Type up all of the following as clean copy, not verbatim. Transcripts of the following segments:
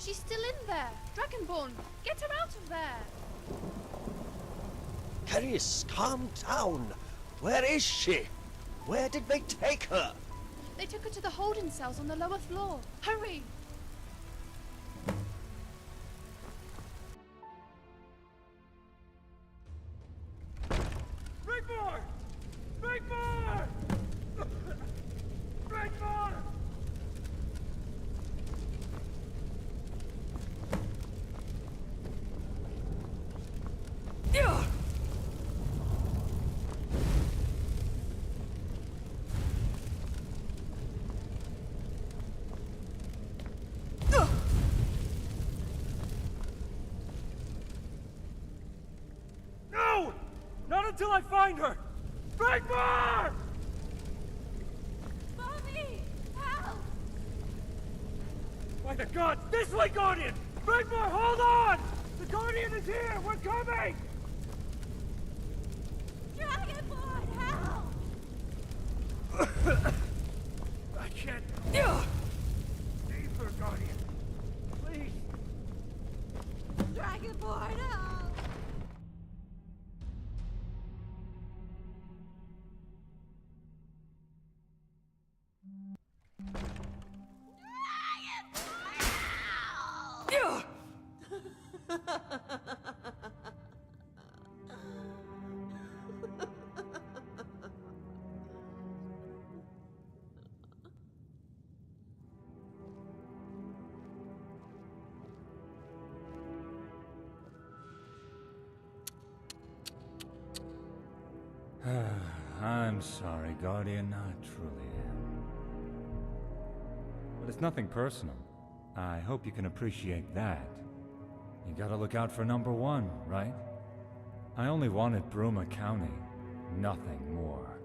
She's still in there! Dragonborn, get her out of there! Caris, calm down! Where is she? Where did they take her? They took her to the holding cells on the lower floor. Hurry! Rigmor! Rigmor! Rigmor! No! Not until I find her! Rigmor! Mommy! Help! By the gods, this way, Guardian! Rigmor, hold on! The Guardian is here! We're coming! Dragonborn, help! I can't... Save her, Guardian! Please! Dragonborn, help! I'm sorry, Guardian. I truly am. But it's nothing personal. I hope you can appreciate that. You gotta look out for number one, right? I only wanted Bruma County, nothing more.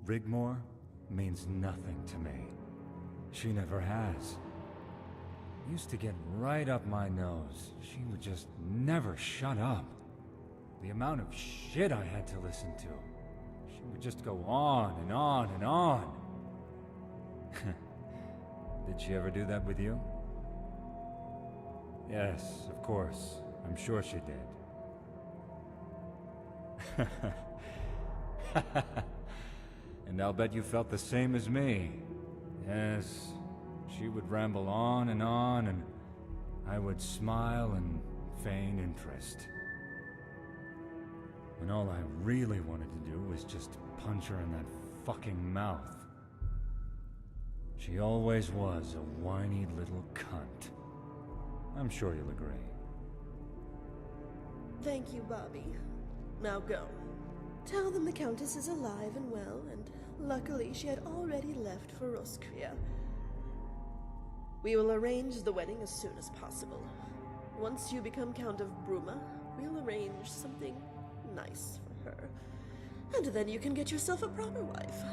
Rigmor means nothing to me. She never has. Used to get right up my nose. She would just never shut up. The amount of shit I had to listen to. She would just go on and on and on. Did she ever do that with you? Yes, of course. I'm sure she did. And I'll bet you felt the same as me. Yes, she would ramble on, and I would smile and feign interest. When all I really wanted to do was just punch her in that fucking mouth. She always was a whiny little cunt. I'm sure you'll agree. Thank you, Bobby. Now go. Tell them the Countess is alive and well, and luckily she had already left for Roskria. We will arrange the wedding as soon as possible. Once you become Count of Bruma, we'll arrange something nice for her. And then you can get yourself a proper wife.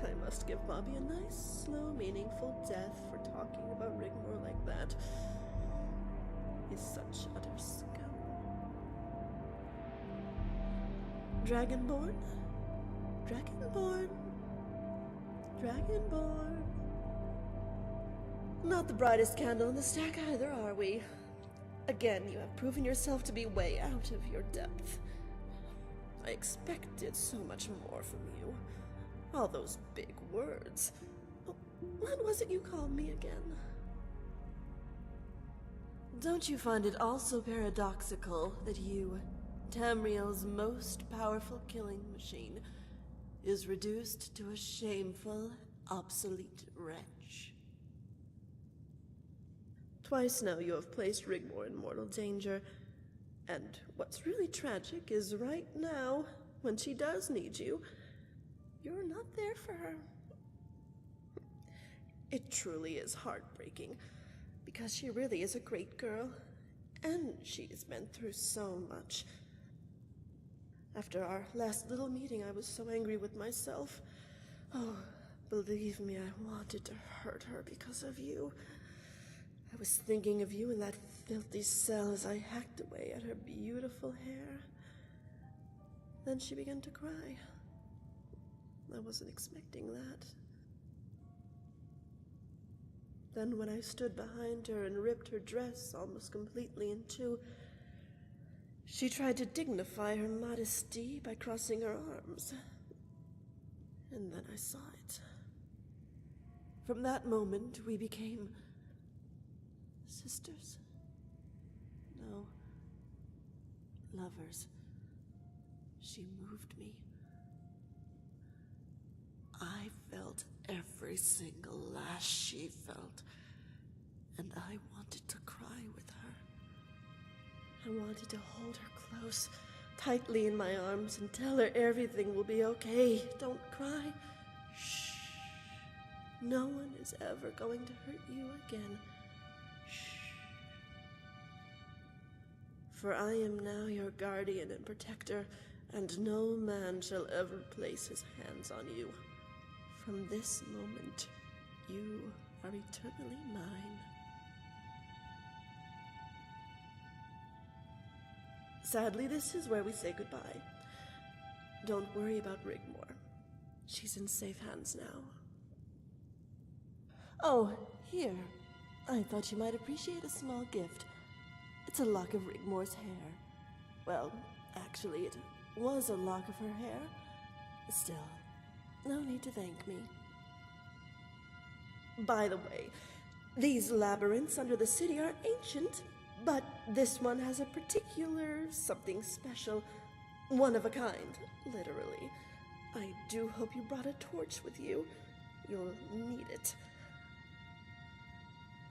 I must give Bobby a nice, slow, meaningful death for talking about Rigmor like that. He's such utter scum. Dragonborn? Dragonborn? Dragonborn? Not the brightest candle in the stack either, are we? Again, you have proven yourself to be way out of your depth. I expected so much more from you. All those big words. What was it you called me again? Don't you find it also paradoxical that you, Tamriel's most powerful killing machine, is reduced to a shameful, obsolete wretch? Twice now you have placed Rigmor in mortal danger, and what's really tragic is right now, when she does need you, you're not there for her. It truly is heartbreaking, because she really is a great girl, and she's been through so much. After our last little meeting, I was so angry with myself. Oh, Believe me, I wanted to hurt her because of you. I was thinking of you in that filthy cell as I hacked away at her beautiful hair. Then she began to cry. I wasn't expecting that. Then when I stood behind her and ripped her dress almost completely in two, she tried to dignify her modesty by crossing her arms. And then I saw it. From that moment, we became sisters. No, lovers. She moved me. I felt every single lash she felt, and I wanted to cry with her. I wanted to hold her close, tightly in my arms, and tell her everything will be okay. Don't cry. Shh. No one is ever going to hurt you again. Shh. For I am now your guardian and protector, and no man shall ever place his hands on you. From this moment, you are eternally mine. Sadly, this is where we say goodbye. Don't worry about Rigmor. She's in safe hands now. Oh, here. I thought you might appreciate a small gift. It's a lock of Rigmor's hair. Well, actually, it was a lock of her hair. Still, no need to thank me. By the way, these labyrinths under the city are ancient, but this one has a particular something special. One of a kind, literally. I do hope you brought a torch with you. You'll need it.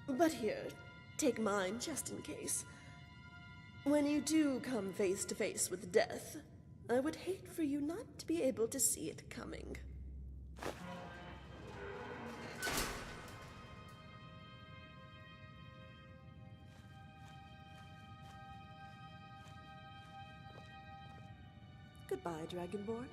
But here, take mine just in case. When you do come face to face with death, I would hate for you not to be able to see it coming. Goodbye, Dragonborn.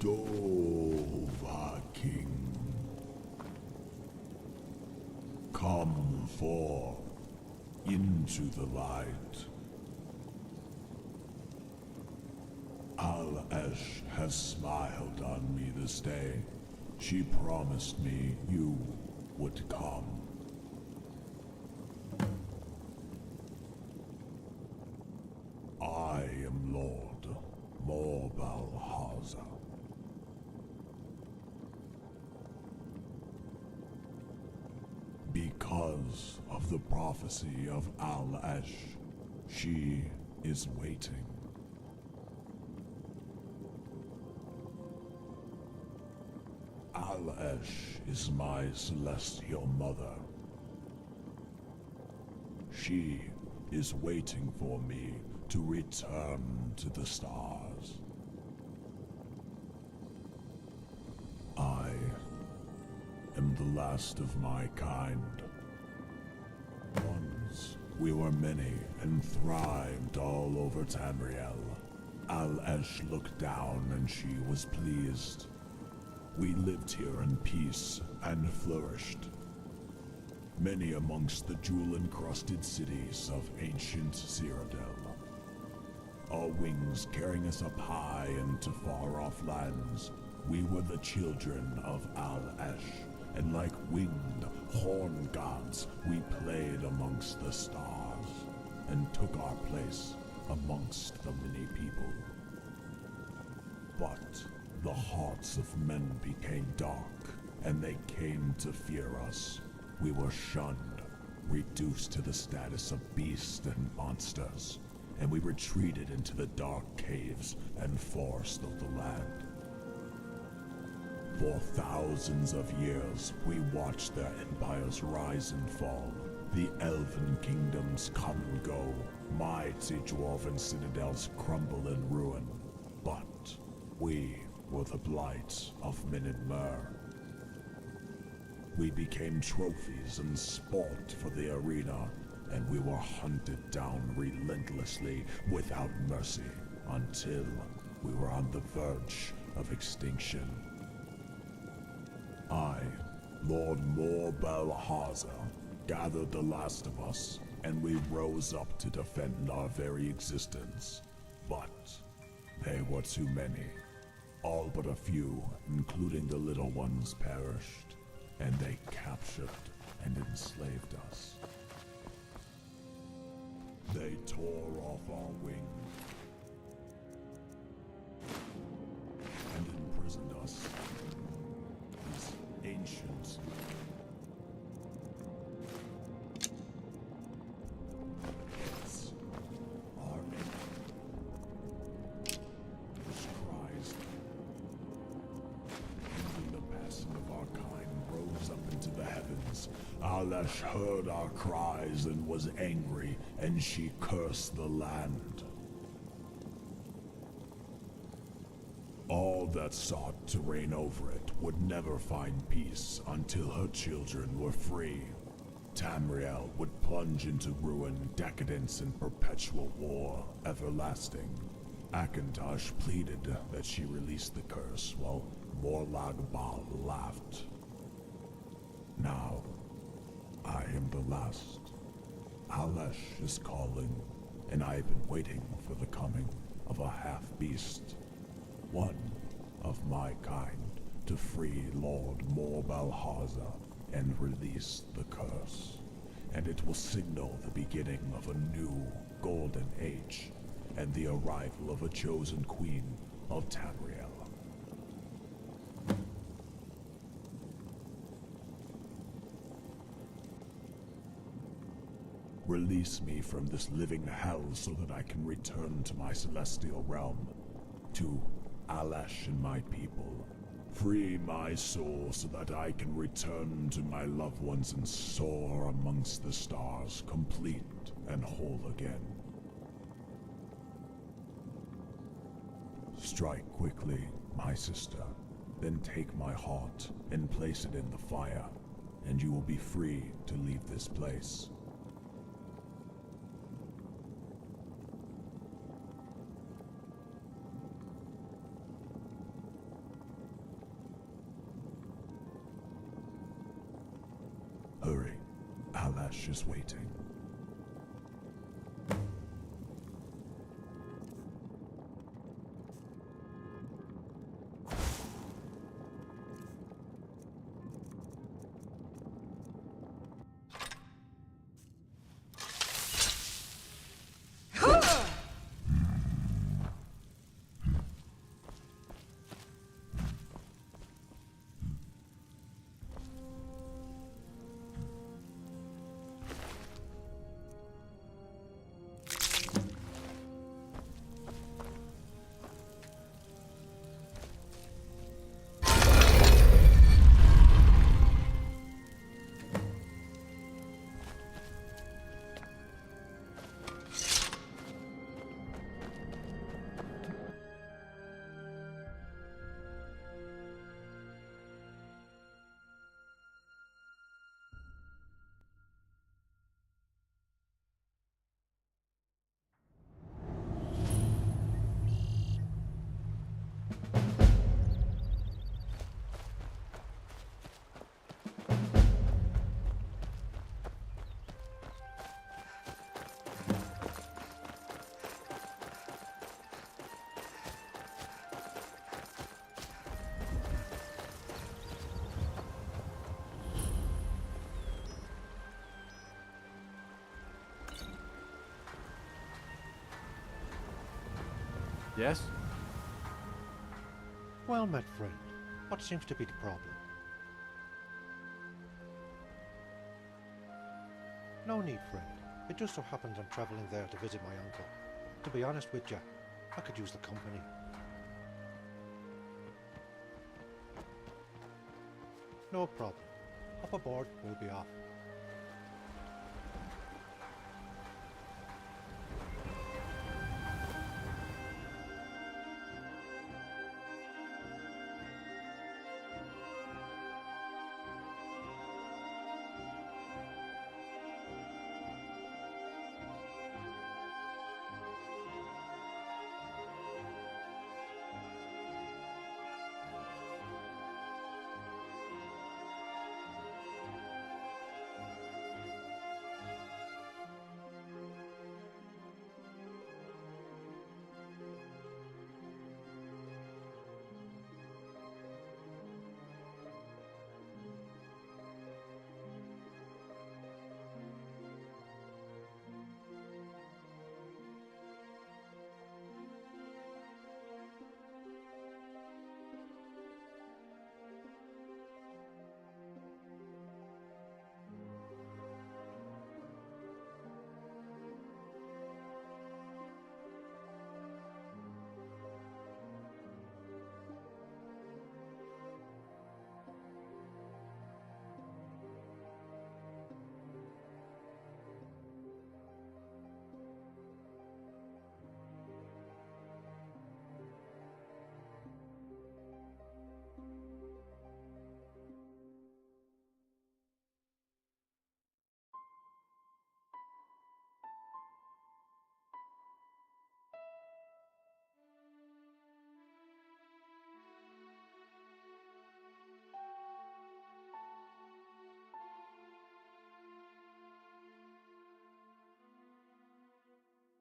Dova King, come forth into the light. Al-Esh has smiled on me this day. She promised me you would come. I am Lord Morbalhaza. Because of the prophecy of Al-Esh, she is waiting. Al-Esh is my celestial mother. She is waiting for me to return to the stars. I am the last of my kind. Once we were many and thrived all over Tamriel. Al-Esh looked down and she was pleased. We lived here in peace and flourished. Many amongst the jewel-encrusted cities of ancient Cyrodiil. Our wings carrying us up high into far-off lands, we were the children of Al-Esh, and like winged horn gods, we played amongst the stars, and took our place amongst the many people. But the hearts of men became dark, and they came to fear us. We were shunned, reduced to the status of beasts and monsters, and we retreated into the dark caves and forests of the land. For thousands of years, we watched their empires rise and fall, the elven kingdoms come and go, mighty dwarven citadels crumble and ruin. But we were the blight of Minimur. We became trophies and sport for the arena, and we were hunted down relentlessly without mercy until we were on the verge of extinction. I, Lord Morbalhaza, gathered the last of us, and we rose up to defend our very existence. But they were too many. All but a few, including the little ones, perished, and they captured and enslaved us. They tore off our wings and imprisoned us. These ancient pits are which cries, and the passing of our kind rose up into the heavens. Al-Esh heard our cries and was angry, and she cursed the land. All that sought to reign over it would never find peace until her children were free. Tamriel would plunge into ruin, decadence, and perpetual war, everlasting. Akantosh pleaded that she release the curse, while Morlagbal laughed. Now, I am the last. Al-Esh is calling, and I have been waiting for the coming of a half-beast. One of my kind, to free Lord Morbalhaza and release the curse. And it will signal the beginning of a new golden age, and the arrival of a chosen queen of Tamriel. Release me from this living hell so that I can return to my celestial realm, to Al-Esh and my people. Free my soul so that I can return to my loved ones and soar amongst the stars, complete and whole again. Strike quickly, my sister, then take my heart and place it in the fire, and you will be free to leave this place. Hurry, Al-Esh is waiting. Yes? Well met, friend. What seems to be the problem? No need, friend. It just so happens I'm travelling there to visit my uncle. To be honest with you, I could use the company. No problem. Up aboard, we'll be off.